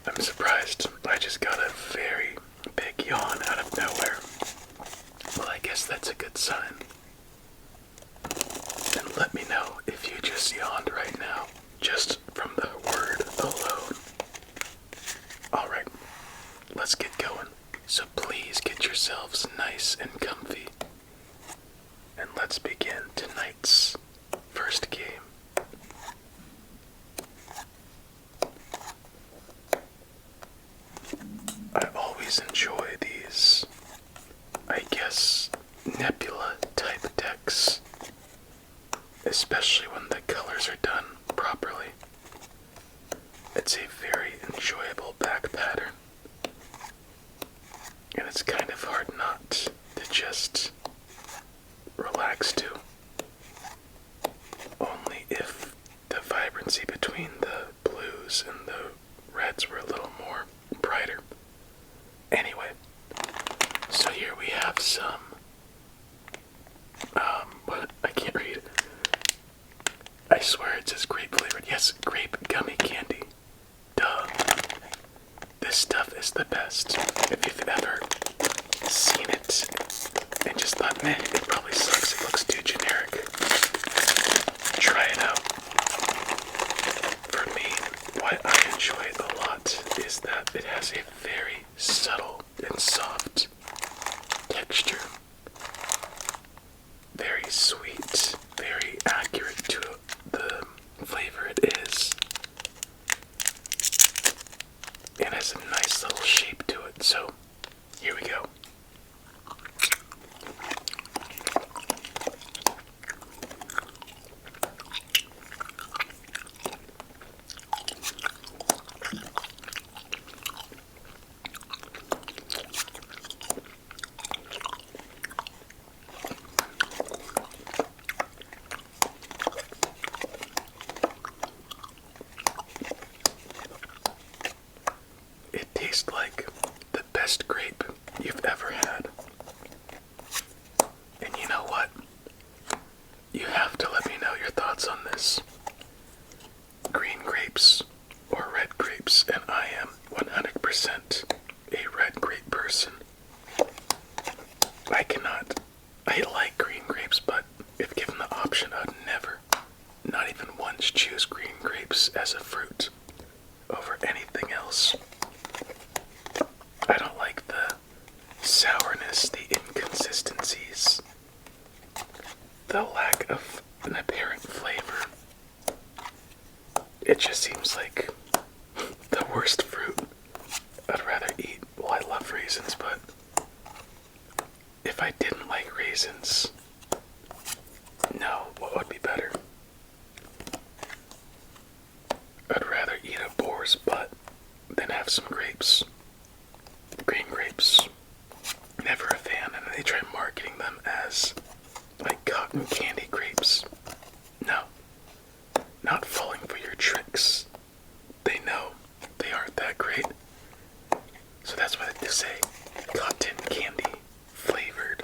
I'm surprised. I just got a very big yawn out of nowhere. Well, I guess that's a good sign. And let me know if you just yawned right now, just from the word alone. Alright, let's get going. So please get yourselves nice and comfy. And let's begin tonight's first game. I always enjoy these, I guess, nebula type decks, especially when the colors are done properly. It's a very enjoyable back pattern, and it's kind of hard not to just relax to, only if the vibrancy between the blues and the reds were a little more brighter. Anyway, so here we have some, what? I can't read. I swear it says grape flavored. Yes, grape gummy candy. Duh. This stuff is the best. If you've ever seen it and just thought, meh, it probably sucks, it looks too generic, try it out. For me, what I enjoy a lot is that it has a very subtle and soft texture. Very sweet, very accurate to the flavor it is. It has a nice little shape to it, so here we go. It tastes like the best grape you've ever had. And you know what? You have to let me know your thoughts on this. Green grapes or red grapes, and I am 100% a red grape person. I like green grapes, but if given the option, I'd never, not even once, choose green grapes as a fruit over anything else. I don't like the sourness, the inconsistencies, the lack of an apparent flavor. It just seems like the worst fruit I'd rather eat. Well, I love raisins, but if I didn't like raisins, no, what would be better? I'd rather eat a boar's butt than have some grapes. Green grapes, never a fan, and they try marketing them as like cotton candy grapes. No, not falling for your tricks. They know they aren't that great, so that's why they say cotton candy flavored.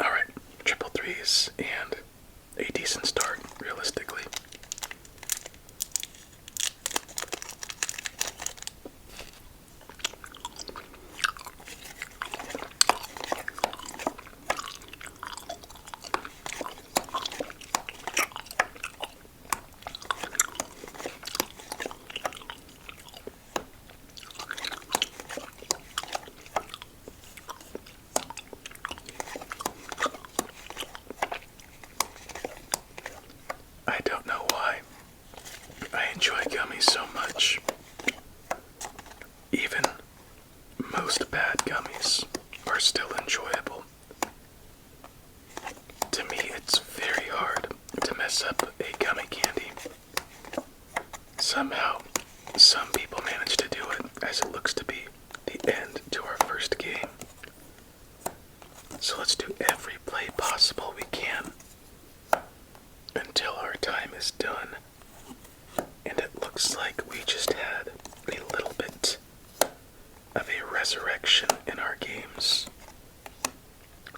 Alright, triple threes and a decent start, realistically. I don't know why I enjoy gummies so much. Even most bad gummies are still enjoyable. To me, it's very hard to mess up a gummy candy. Somehow, some people manage to do it, as it looks to be the end to our first game. So let's do every play possible we can until our time is done. And it looks like we just had a little bit of a resurrection in our games.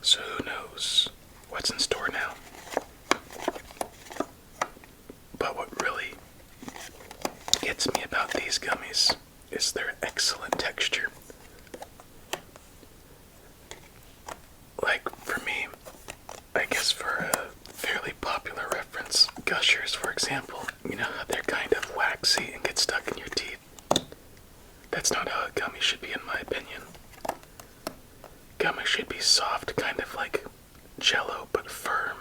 So who knows what's in store now. But what really gets me about these these gummies is their excellent texture. Like, for me, I guess for a fairly popular reference, Gushers, for example, you know how they're kind of waxy and get stuck in your teeth? That's not how a gummy should be, in my opinion. Gummy should be soft, kind of like Jello, but firm.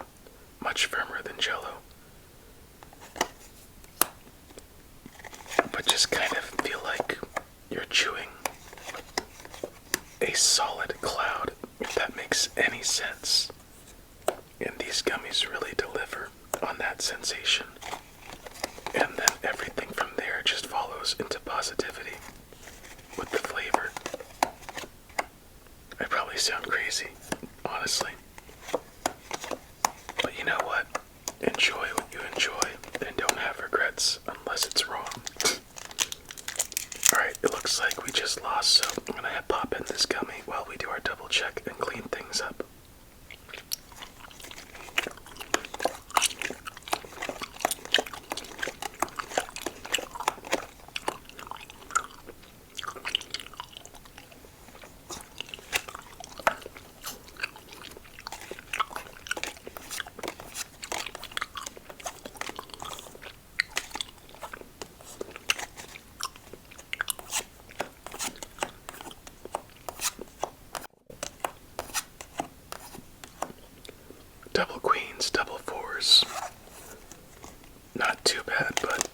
Much firmer than Jello. But just kind of feel like you're chewing a solid cloud, if that makes any sense. And these gummies really deliver on that sensation. And then everything from there just follows into positivity with the flavor. I probably sound crazy, honestly. But you know what? Enjoy what you enjoy and don't have regrets unless it's wrong. Alright, it looks like we just lost, so I'm gonna pop in this gummy while we do our double check and clean things up. Double queens, double fours. Not too bad, but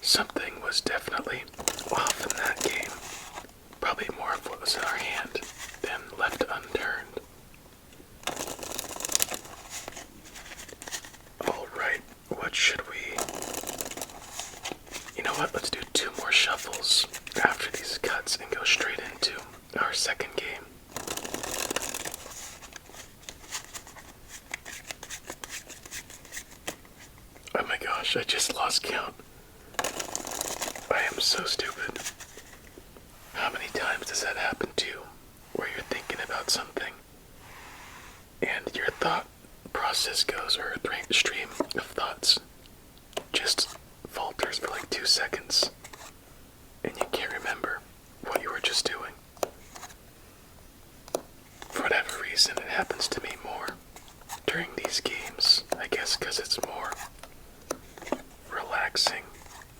something was definitely off in that game. Probably more of what was in our hand than left unturned. Alright, what should we... You know what, let's do 2 more shuffles after these cuts and go straight into our second game. Oh my gosh, I just lost count. I am so stupid. How many times does that happen to you, where you're thinking about something, and your thought process goes, or a stream of thoughts just falters for like 2 seconds, and you can't remember what you were just doing? For whatever reason, it happens to me more during these games, I guess because it's more relaxing,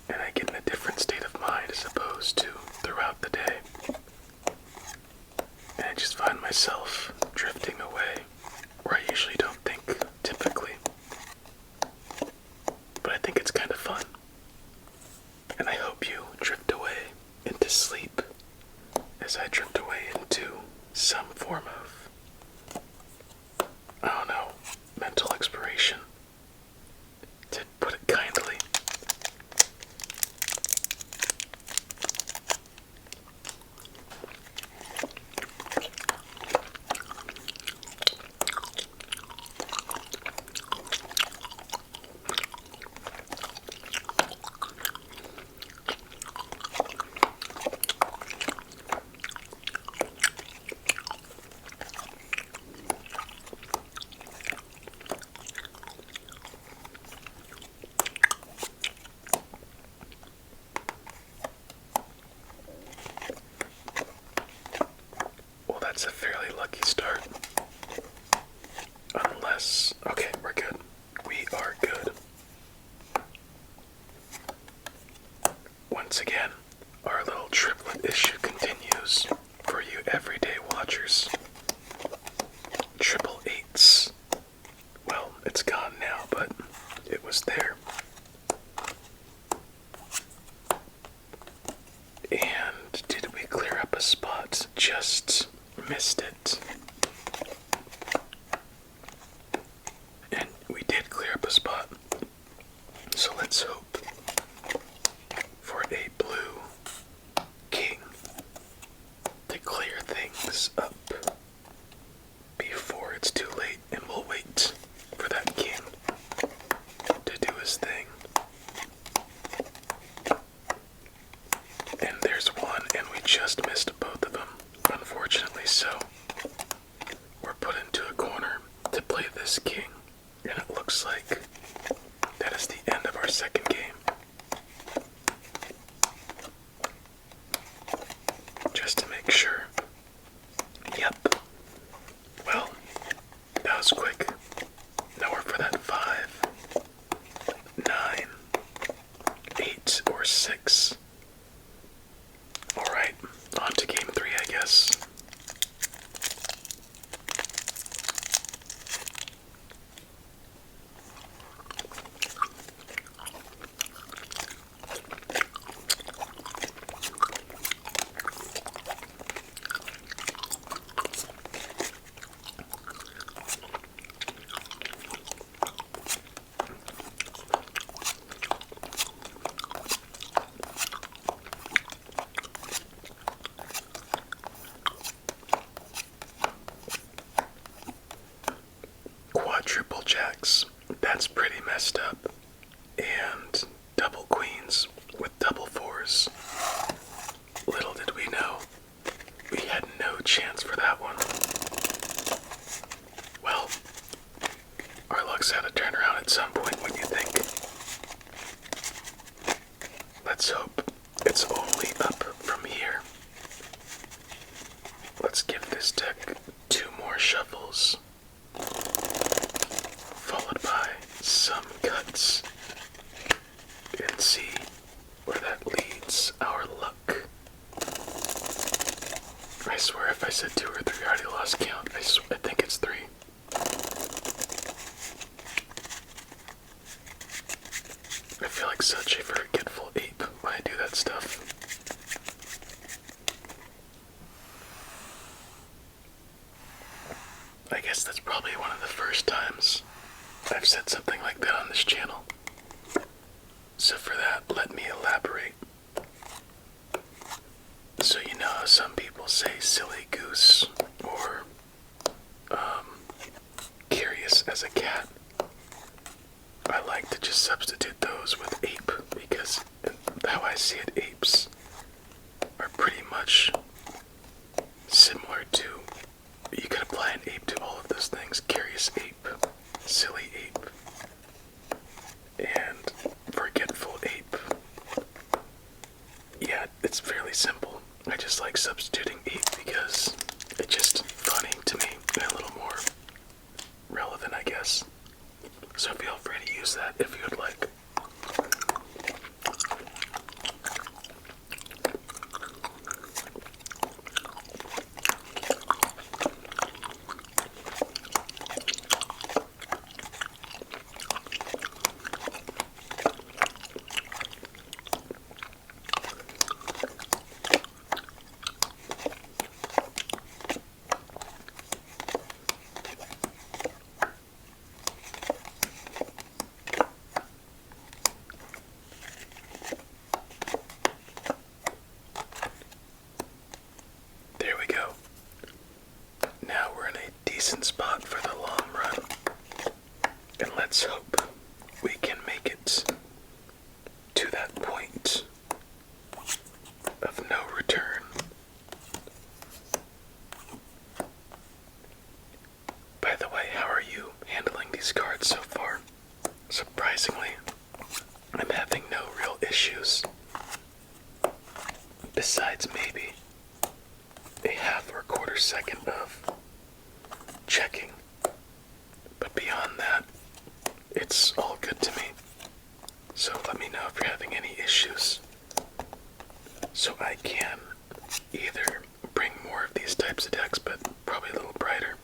and I get in a different state of mind as opposed to throughout the day. And I just find myself drifting away, where I usually don't think typically. But I think it's kind of fun. And I hope you drift away into sleep as I drift away into some form of, I don't know, mental exploration, to put it kindly. That's a fairly lucky start. Unless... Okay, we're good. We are good. Once again, our little triplet issue continues for you everyday watchers. Triple eights. Well, it's gone now, but it was there. And did we clear up a spot? Just missed it. And we did clear up a spot. So let's hope for a blue king to clear things up before it's too late, and we'll wait for that king to do his thing. And there's one, and we just missed both of them, unfortunately. So we're put into a corner to play this king, and it looks like that is the end of our second game. 6. Alright, on to game 3, I guess. Quadruple jacks. That's pretty messed up. And double queens with double 4s. Little did we know, we had no chance for that one. Well, our luck's had to turn around at some point, wouldn't you think? Let's hope it's only up from here. Let's give this deck 2 more shuffles, followed by some cuts, and see where that leads our luck. I swear if I said 2 or 3, I already lost count. I think it's 3. I feel like such a forgetful ape when I do that stuff. I guess that's probably one of the first times I've said something like that on this channel. So for that, let me elaborate. So you know how some people say silly goose or curious as a cat? I like to just substitute those with ape because how I see it, apes are pretty much similar to, you can apply an ape to all of those things. Curious ape, silly ape, and forgetful ape. Yeah, it's fairly simple. I just like substituting ape because it's just funny to me and a little more relevant, I guess. So feel free to use that if you would like. There we go. Now we're in a decent spot for the long run. And let's hope we can make it to that point of no return. By the way, how are you handling these cards so far? Surprisingly, I'm having no real issues. Besides maybe a half or quarter second of checking. But beyond that, it's all good to me. So let me know if you're having any issues, so I can either bring more of these types of decks, but probably a little brighter,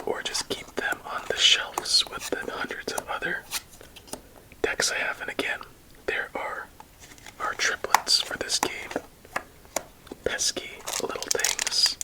or just keep them on the shelves with the hundreds of other decks I have. And again, there are our triplets for this game. Pesky little things.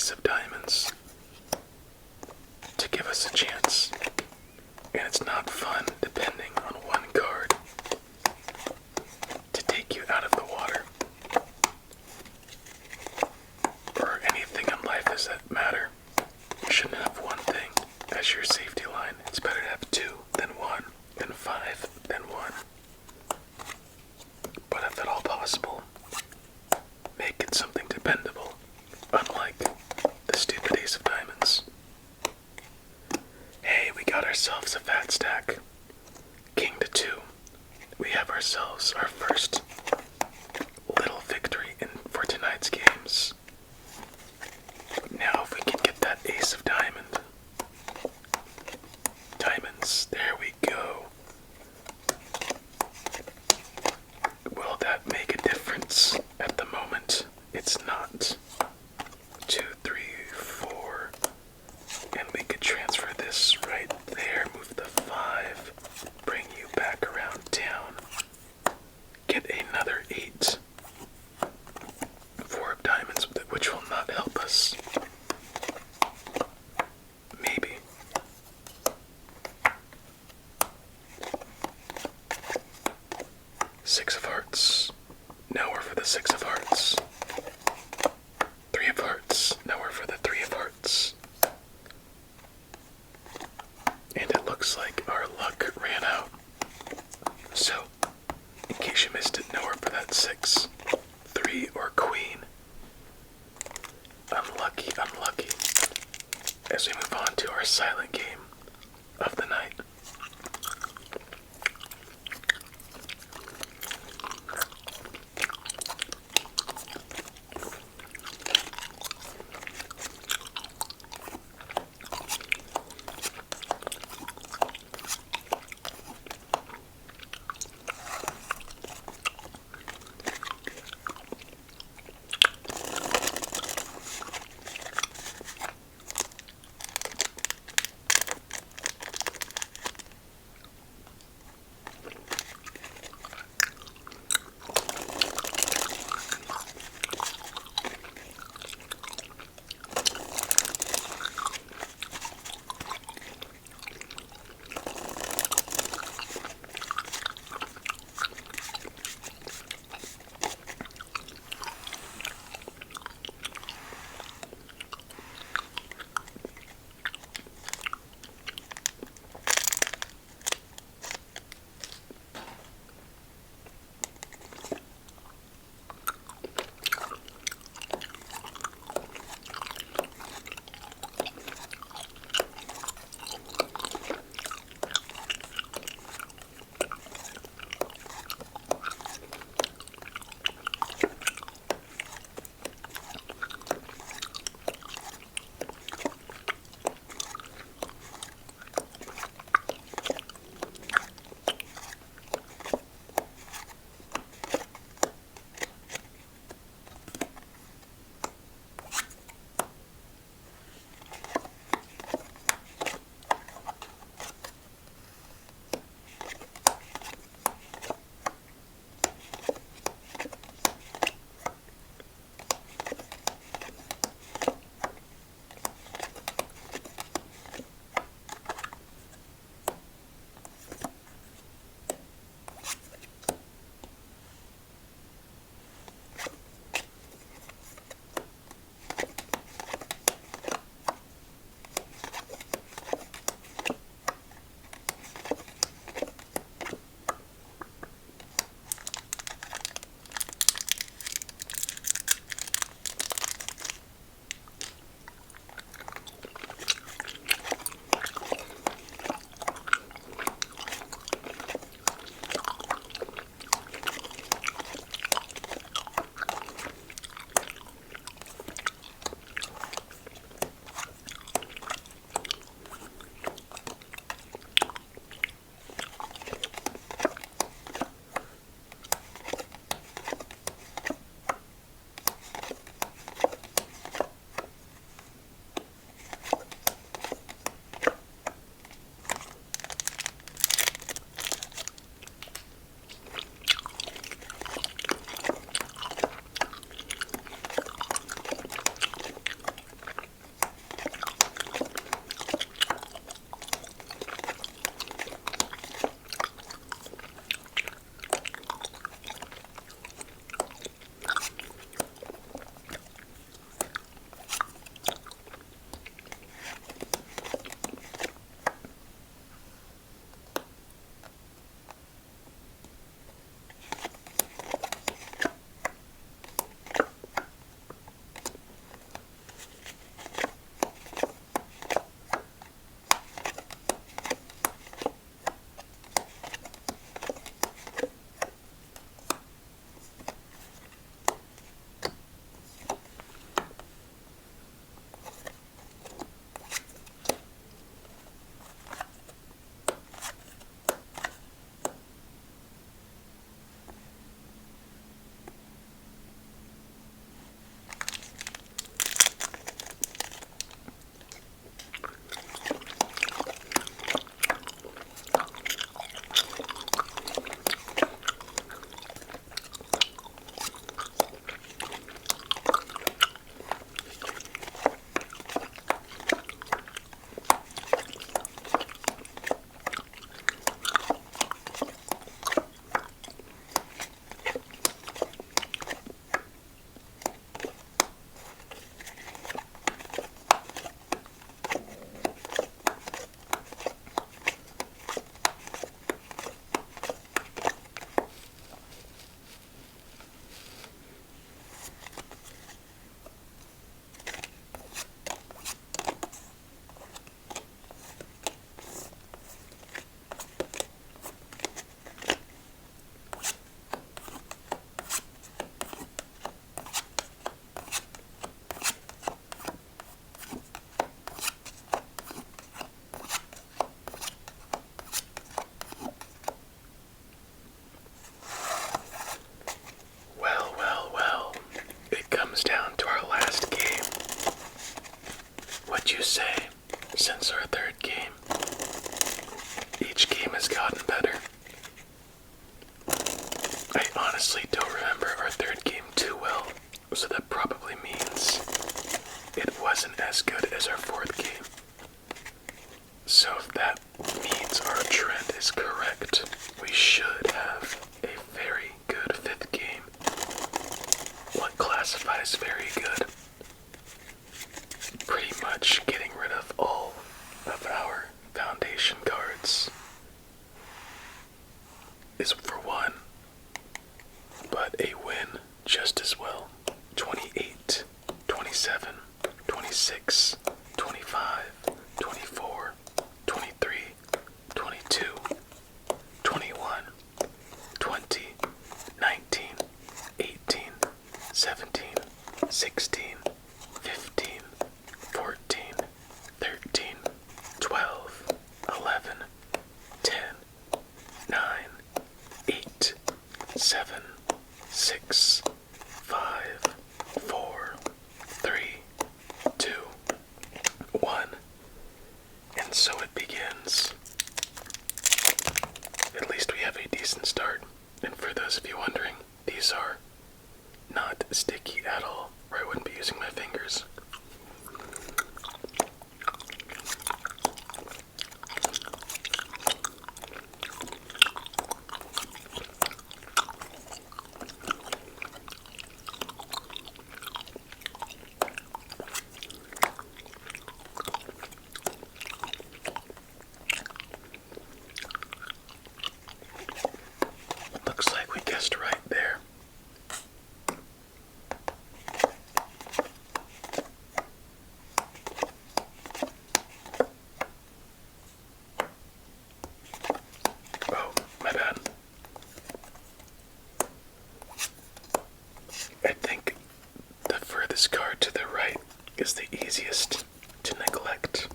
ace of diamonds to give us a chance. And it's not fun depending on one card to take you out of the water. Or anything in life does that matter. You shouldn't have one thing as your safety line. It's better to have two than one, than five than one. But if at all possible, make it something dependable, unlike the stupid ace of diamonds. Hey, we got ourselves a fat stack. King to 2. We have ourselves our first little victory for tonight's games. Now if we can get that ace of diamonds, there we go. Will that make a difference? At the moment, it's not. 2, 3, 4. And we could transfer this right there, move the 5, bring you back around town. Get another 8. 4 of diamonds, which will not help us. Maybe. 6 of hearts. Nowhere for the 6 of hearts. 3 of hearts. Nowhere for the 3 of hearts. And it looks like our luck ran out. So, in case you missed it, nowhere for that 6. 3 or queen. Unlucky, unlucky. As we move on to our silent game of the night. as good as our fourth game. So if that means our trend is correct, we should have a very good fifth game. What classifies very good? Pretty much getting rid of all of our foundation cards is for one, but a win just as well. 28, 27, 26, 25, 24, 23, 22, 21, 20, 19, 18, 17, 16, 15, 14, 13, 12, 11, 10, 9, 8, 7, 6, 5, 4, 3, 2, 1. And so it begins. At least we have a decent start. And for those of you wondering, these are not sticky at all, or I wouldn't be using my fingers. Looks like we guessed right there. Oh, my bad. I think the furthest card to the right is the easiest to neglect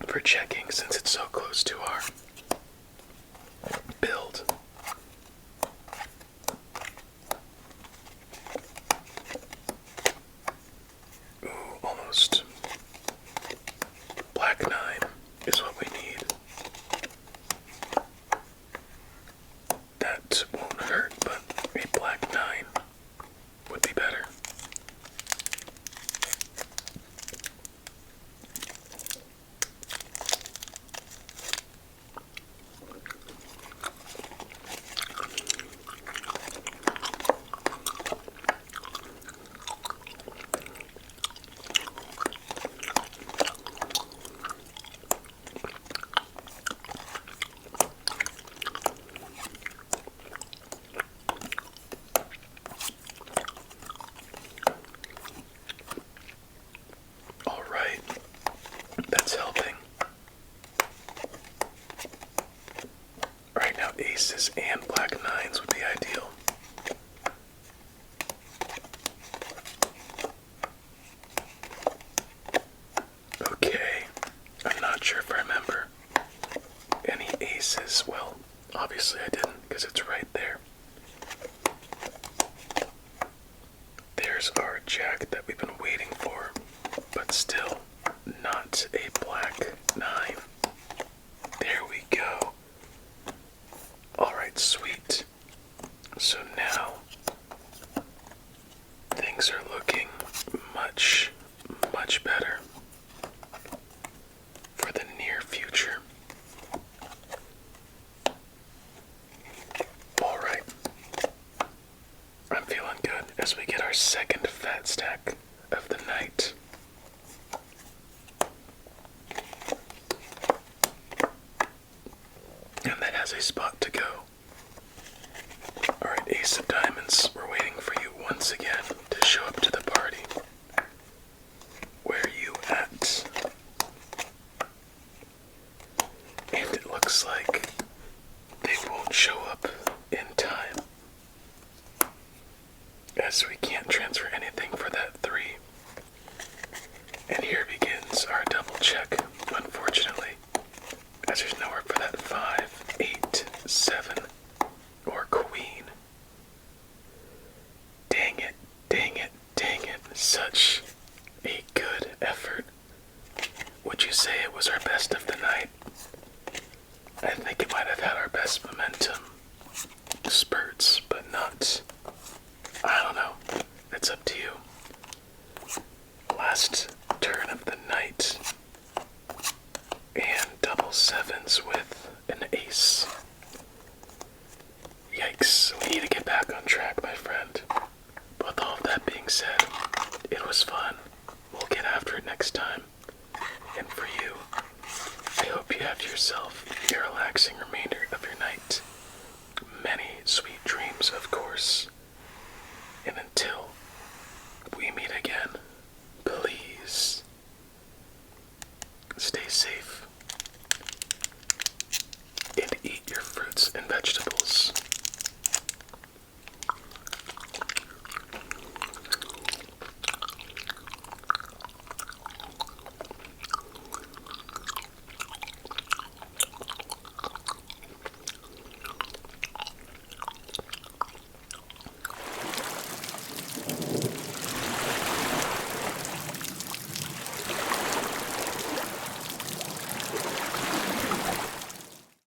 for checking since it's so close to our build. Ooh, almost. Black 9 is what we need. That won't hurt, but a black 9 would be better. Alright, that's helping. Right now, aces and black 9s would be ideal. Okay, I'm not sure if I remember any aces. Well, obviously I didn't, because it's right there. There's our jack that we've been waiting for, but still not a black 9. There we go. Alright, sweet. So now things are looking much, much better for the near future. Alright. I'm feeling good as we get our second fat stack of the night. And that has a spot to go. Alright, ace of diamonds, we're waiting for you once again to show up to the party. Where are you at? And it looks like they won't show up in time, as we can't transfer anything for that 3. And here begins our double check, unfortunately, as there's nowhere for that 5, 8, 7, or queen. Dang it, dang it, dang it. Such a good effort. Would you say it was our best of the night? I think it might have had our best momentum spurts, but not. I don't know. It's up to you. Last turn of next time. And for you, I hope you have yourself a relaxing remainder of your night. Many sweet dreams, of course. And until we meet again, please stay safe.